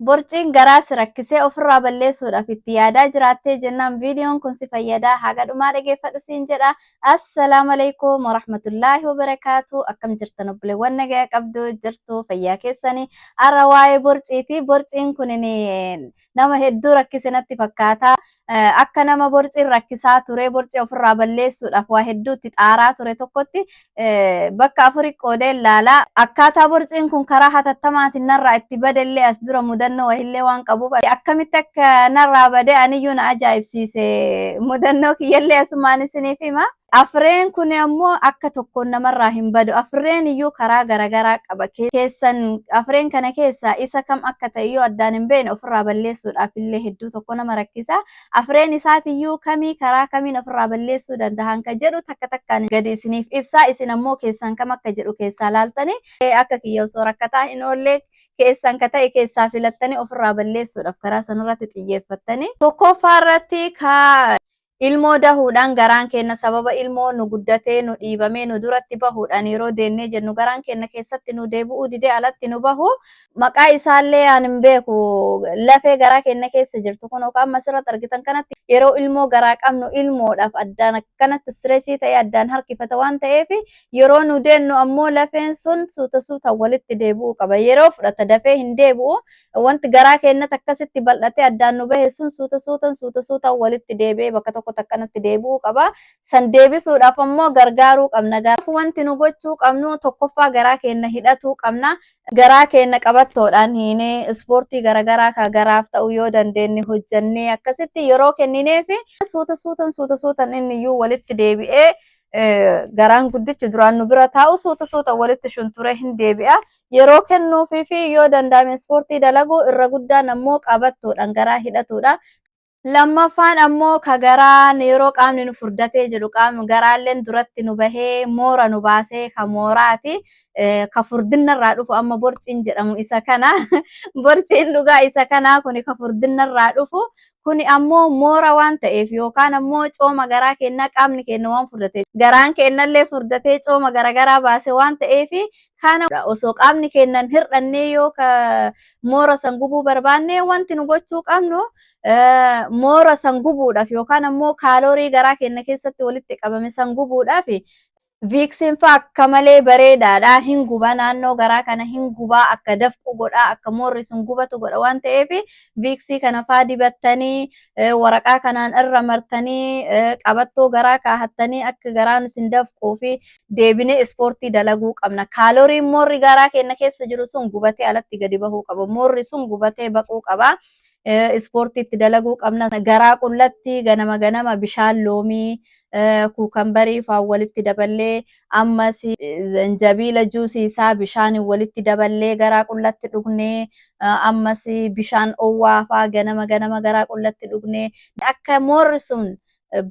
Borciin garaa si rakkisee ofirraa balleessuudhaaf itti yaadaa jiraattee jennaan viidiyoon kun si fayyadaa haga dhumaa dhageeffadhu siin jedha. Assalaamu alaikum warahmatullaahi wabarakaatu. Akkam jirtan obboleewwan nagaa qabdu jirtu fayyaa keessanii. Har'a waa'ee borciiti. Borciin kun nama hedduu rakkise natti fakkaata. Akka nama borciin rakkisaa ture borcii ofirraa balleessuudhaaf waa hedduutti xaaraa ture tokkotti bakka afurii qoodee ilaalaa. Akkaataa borciin kun karaa hatattamaatiin narraa itti badallee as dura mudannoo wahillee waan qabuuf akkamitti akka narraa bade aniyyuu na ajaa'ibsiise mudannoo kiyyallee asumaan isiniif hima. Afreen kun ammoo akka tokkoon namarraa hin badu. Afreen iyyuu karaa garagaraa qaba. Keessan afreen kana keessaa isa kam akka ta'e iyyuu addaan hin beekne ofirraa balleessuudhaaf illee hedduu tokko nama rakkisa. Afreen isaatiyyuu kamii karaa kamiin ofirraa balleessuu danda'an ka jedhu takka takkaan gadi isiniif ibsaa. Isin ammoo keessan kam akka jedhu keessaa laaltanii akka kiyya osoo rakkataa hin oollee keessan ka ta'e keessaa filattanii ofirraa balleessuudhaaf karaa sanarratti xiyyeeffattanii. Tokkoffaa irratti ilmoo dahuudhaan garaan keenya sababa ilmoo nu guddatee nu dhiibamee nu duratti bahuudhaan yeroo deennee jennu garaan keenya keessatti nu deebi'uu didee alatti nu bahu. Maqaa isaallee aan hin beeku lafee garaa keenya keessa jirtu kun yookaan masirratti argitan kanatti yeroo ilmoo garaa qabnu ilmoodhaaf addaan akkanatti istireechii ta'ee addaan harkifata waan ta'eef yeroo nu deennu ammoo lafeen sun suuta suutaan walitti deebi'uu qaba. Yeroo fudhata dafee hin deebi'u wanti garaa keenyatti akkasitti bal'atee addaan nu bahe sun suuta suutaan walitti deebi'ee bakka tokko akkanatti deebi'uu qaba. San deebisuudhaaf ammoo gargaaruu qabna. Wanti nu gochuu qabnu tokkoffaa garaa keenya hidhatuu qabna. Garaa keenya qabattoodhaan hiinee ispoortii garagaraa ka garaaf ta'u yoo dandeenye hojjannee akkasitti yeroo kennineef suuta suutan inni iyyuu walitti deebi'ee garaan guddichi duraan nu bira taa'u suuta walitti shunturee hin deebi'a. Yeroo kennuufii fi yoo danda'ame ispoortii dalaguu irra guddaan ammoo qabattoodhaan garaa hidhatuudha. Lammaffaan ammoo ka garaan yeroo qaamni nu furdatee jiru qaamni garaalleen duratti nu bahee moora nu baasee ka mooraati. Ka furdinarraa dhufu amma borciin jedhamu isa kana. Borciin dhugaa isa kanaa kuni ka furdinarraa dhufu. Kuni ammoo moora waan ta'eef yookaan ammoo cooma garaa keenya qaamni keenya waan furdate garaan keenyallee furdatee cooma garagaraa baase waan ta'eef kana osoo qaamni keenyan hir'annee yoo ka moora san gubuu barbaanne wanti nu gochuu qabnu moora san gubuudhaaf yookaan ammoo kaaloorii garaa keenya keessatti walitti qabame san gubuudhaaf viiksiin faa akka malee bareedaadha. Hin guba naannoo garaa kana hin gubaa akka dafqu godha akka moorri sun gubatu godha waan ta'eef viiksii kana faa dibattanii waraqaa kanaan irra martanii qabattoo garaa kaahattanii akka garaan isin dafquu fi deebinee ispoortii dalaguu qabna. Kaalooriin moorri garaa keenya keessa jiru sun gubatee alatti gadi bahuu qaba. Moorri sun gubatee baquu qaba. Ispoortiitti dalaguu qabna. Garaa qullatti ganama bishaan loomii kuukambarii faa walitti daballee ammas zanjabiila juusii isaa bishaan walitti daballee garaa qullatti dhugnee ammas bishaan owwaa faa ganama garaa qullatti dhugnee akka moorri sun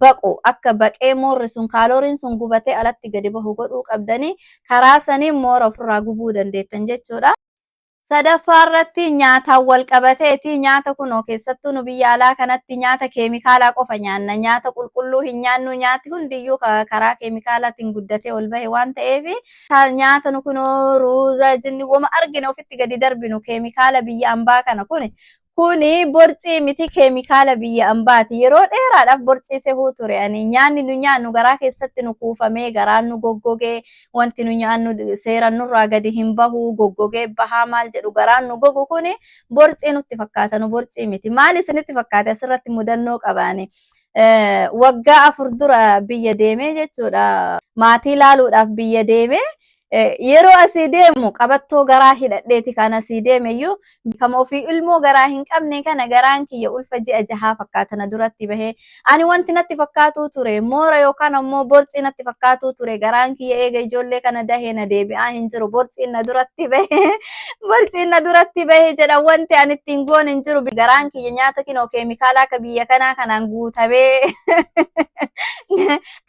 baqu akka baqee moorri sun kaalooriin sun gubatee alatti gadi bahu godhuu qabdanii karaa saniin moora ofirraa gubuu dandeettan jechuudha. Sadaffaa irratti nyaataan wal qabateeti. Nyaata kunoo keessattuu nu biyya alaa kanatti nyaata keemikaalaa qofa nyaanna. Nyaata qulqulluu hin nyaannu. Nyaati hundiyyuu karaa keemikaalaatiin guddatee ol bahe waan ta'eef nyaata nu kunoo ruuza jinni wama argine ofitti gadi darbinu keemikaala biyya ambaa kana kuni borcii miti keemikaala biyya ambaati. Yeroo dheeraadhaaf borciisee huu ture. Nyaanni nu nyaannu garaa keessatti nu kuufamee garaan nu goggogee wanti nu nyaannu seeran nurraa gadi hin bahu goggogee bahaa maal jedhu garaan nu gogu kuni borcii nutti fakkaata nu borcii miti. Maal isinitti fakkaate asirratti mudannoo qabaani. Waggaa 4 dura biyya deemee jechuudha. Maatii laaluudhaaf biyya deemee yeroo asii deemu qabattoo garaa hidhadheeti kan asii deemeyyuu kama ofii ilmoo garaa hin qabne kana garaan kiyya ulfa ji'a 6 fakkaatana duratti bahee ani wanti natti fakkaatu ture moora yookaan ammoo borcii natti fakkaatu ture garaan kiyya eega ijoollee kana dahee na deebi'aa hin jiru borciin na duratti bahee jedha wanti ani ittiin goon hin jiru garaan kiyya nyaata kinoo keemikaalaa ka biyya kanaa kanaan guutamee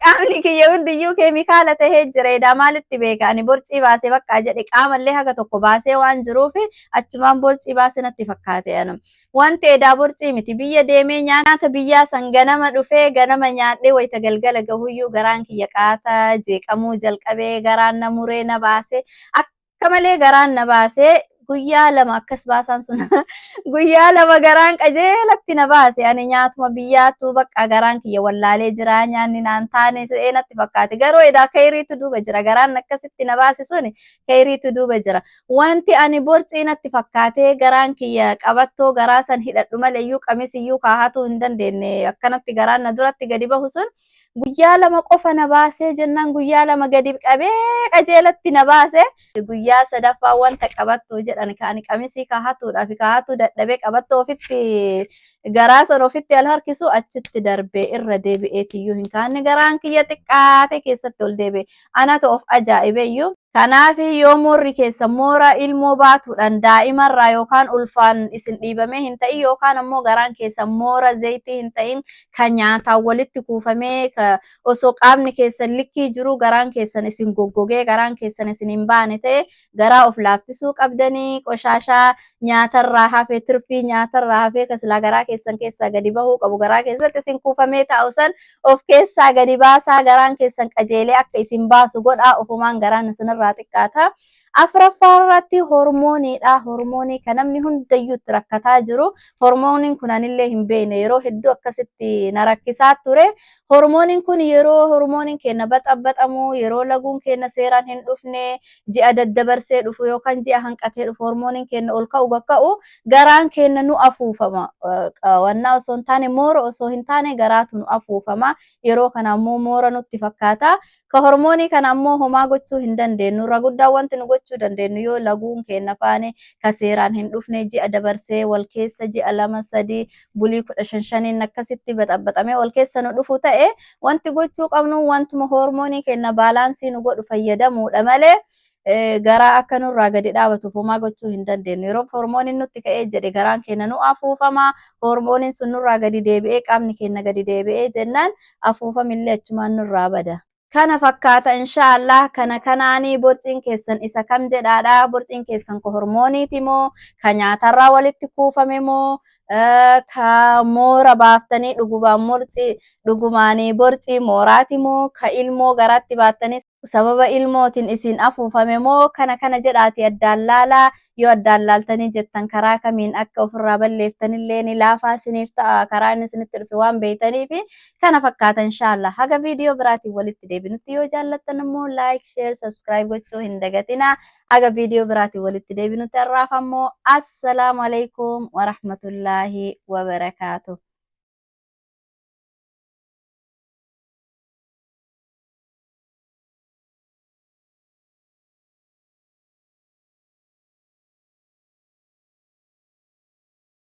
qaamni kiyya hundiyyuu keemikaala tahee jireedha maalitti beeka ani borcii baasee bakka jedhe qaamallee haga tokko baasee waan jiruuf achumaan borcii baasee natti fakkaate anu. Wanti edaa borcii miti biyya deemee nyaata biyyaa san ganama dhufee ganama nyaadhee wayita galgala gahuyyuu garaan kiyya qaataa jeeqamuu jalqabee garaan na muree na baasee akka malee garaan na baasee guyyaa lama akkas baasan sun guyyaa lama garaan qajeelatti na baase ani nyaatuma biyyaattuu bakka garaan kiyya wallaalee jira nyaanni naan taane ta'ee natti fakkaate garuu edaa kayriitu duuba jira garaan akkasitti na baase suni kayriitu duuba jira wanti ani borcii natti fakkaatee garaan kiyya qabattoo garaa san hidhadhu maleeyyuu qamisiyyuu kaahatuu hin dandeenye akkanatti garaan na duratti gadi bahu sun guyyaa lama qofa na baasee jennaan guyyaa lama gadi qabee qajeelatti na baase guyyaa sadaffaa wanta qabattoo jedhan kaani qamisii kaahatuudhaaf kaahatuu dadhabee qabattoo ofitti garaa san ofitti al harkisu achitti darbee irra deebi'eetiyyuu hin kaanne garaan kiyya xiqqaate keessatti ol deebi'e anatu of ajaa'ibeyyuu kanaaf yoo moorri keessa moora ilmoo baatuudhaan daa'imarraa yookaan ulfaan isin dhiibamee hin ta'in yookaan ammoo garaan keessa moora zayitii hin ta'in kan nyaataan walitti kuufamee osoo qaamni keessan likkii jiru garaan keessan isin goggogee garaan keessan isin hin baane ta'e garaa of laaffisuu qabdanii qoshaashaa nyaatarraa hafee tirfii nyaatarraa hafee kaslaa garaa keessan keessaa gadi bahuu qabu garaa keessatti isin kuufamee taa'u san of keessaa gadi baasaa garaan keessan qajeelee akka isin baasu godhaa ofumaan garaan isinirraa xiqqaata. Afuraffaarratti hormooniidha. Hormoonii kan namni hundayyuu itti rakkataa jiru. Hormooniin kun anillee hin beekne yeroo hedduu akkasitti na rakkisaa ture. Hormooniin kun yeroo hormooniin keenya baxaxamu yeroo laguun keenya seeraan hin dhufne ji'a daddabarsee dhufu yookaan ji'a hanqatee dhufu hormooniin keenya ol ka'u gakka'u garaan keenya nu afuufama. Wannaa osoo hin taane moora osoo hin taane garaatu nu afuufama. Yeroo kana ammoo moora nutti fakkaata. Ka hormoonii kana ammoo homaa gochuu hin dandeenyu. Irra guddaa wanti nu gochuu dandeenyu yoo laguun keenya faane ka seeraan hin dhufne ji'a dabarsee wal keessa ji'a 2-3 bulii 15 akkasitti baxaxamee wal keessa nu dhufu ta'e wanti gochuu qabnu wantuma hormoonii keenya baalaansii nu godhu fayyadamuudha malee garaa akka nurraa gadi dhaabatu homaa gochuu hin dandeenyu. Yeroo hormooniin nutti ka'ee jedhe garaan keenya nu afuufama. Hormooniin sun nurraa gadi deebi'ee qaamni keenya gadi deebi'ee jennaan afuufamillee achumaan nurraa bada. Kana fakkaata inshaallah kana kanaanii borciin keessan isa kam jedhaadha borciin keessan ko hormooniiti moo ka nyaatarraa walitti kuufame moo ka moora baaftanii dhugumaanii borcii mooraati moo ka ilmoo garaatti baattanii sababa ilmootiin isin afuufame moo kana jedhaati addaan laalaa yoo addaan laaltanii jettan karaa kamiin akka ofirraa balleeftanillee ni laafaa isiniif ta'a karaan isinitti dhufe waan beeytaniif kana fakkaata inshaallah haga viidiyoo biraatiin walitti deebinutti yoo jaallattan immoo like share subscribe gochuu hin dagatinaa haga viidiyoo biraatiin walitti deebinutti har'aaf ammoo assalaamu alaykum wa rahmatullaahi wa barakaatuh.